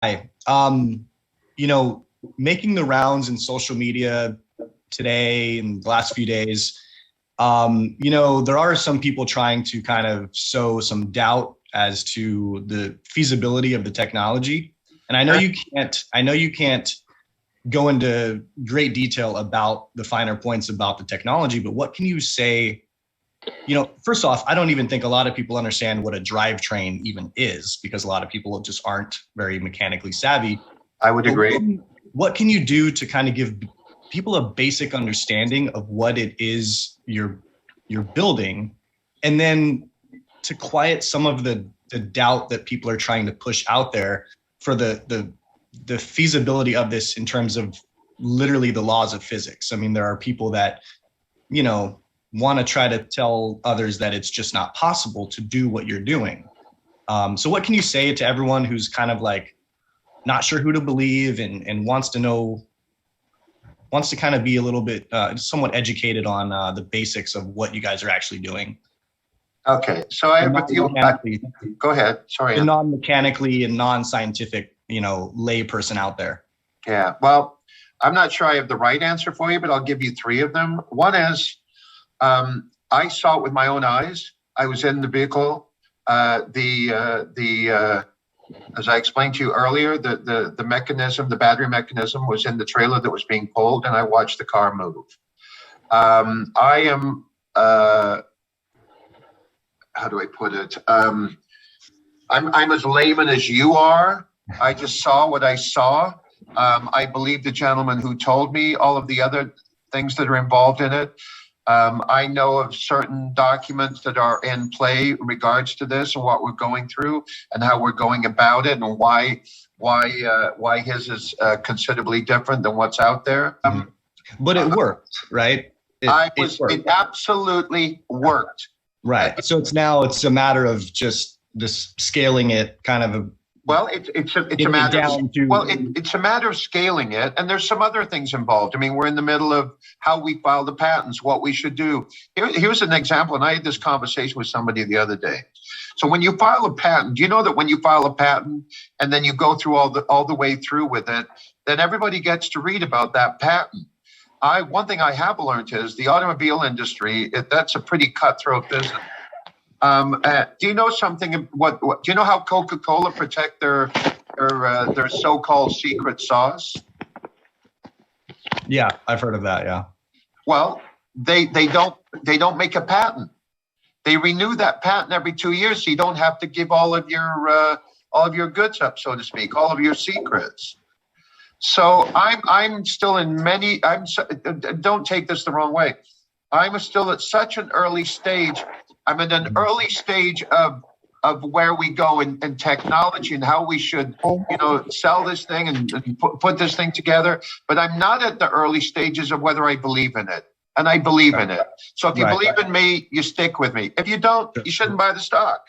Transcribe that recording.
Hi. You know, making the rounds in social media today and the last few days, there are some people trying to kind of sow some doubt as to the feasibility of the technology. And I know you can't go into great detail about the finer points about the technology, but what can you say? First off, I don't even think a lot of people understand what a drivetrain even is, because a lot of people just aren't very mechanically savvy. I would agree. What can you do to kind of give people a basic understanding of what it is you're building, and then to quiet some of the doubt that people are trying to push out there for the feasibility of this in terms of literally the laws of physics? I mean, there are people that, want to try to tell others that it's just not possible to do what you're doing. So what can you say to everyone who's kind of like not sure who to believe and wants to kind of be a little bit somewhat educated on the basics of what you guys are actually doing? Okay, so I have a few. Go ahead. Sorry. The non-mechanically and non-scientific, lay person out there. Yeah. Well, I'm not sure I have the right answer for you, but I'll give you three of them. One is, I saw it with my own eyes. I was in the vehicle. As I explained to you earlier, the mechanism, the battery mechanism, was in the trailer that was being pulled, and I watched the car move. I am, how do I put it? I'm as layman as you are. I just saw what I saw. I believe the gentleman who told me all of the other things that are involved in it. I know of certain documents that are in play in regards to this and what we're going through and how we're going about it and why his is considerably different than what's out there. But it worked, right? It absolutely worked. Right. So it's a matter of just scaling it kind of. Well, it's a matter of scaling it, and there's some other things involved. I mean, we're in the middle of how we file the patents, what we should do. Here's an example, and I had this conversation with somebody the other day. So when you file a patent, do you know that when you file a patent and then you go through all the way through with it, then everybody gets to read about that patent. One thing I have learned is the automobile industry, that's a pretty cutthroat business. Do you know something? Do you know how Coca-Cola protect their so-called secret sauce? Yeah, I've heard of that. Yeah. Well, they don't make a patent. They renew that patent every 2 years, so you don't have to give all of your goods up, so to speak, all of your secrets. So I'm still in many. Don't take this the wrong way. I'm still at such an early stage. I'm in an early stage of where we go in technology and how we should, sell this thing and put this thing together. But I'm not at the early stages of whether I believe in it. And I believe in it. So if you believe in me, you stick with me. If you don't, you shouldn't buy the stock.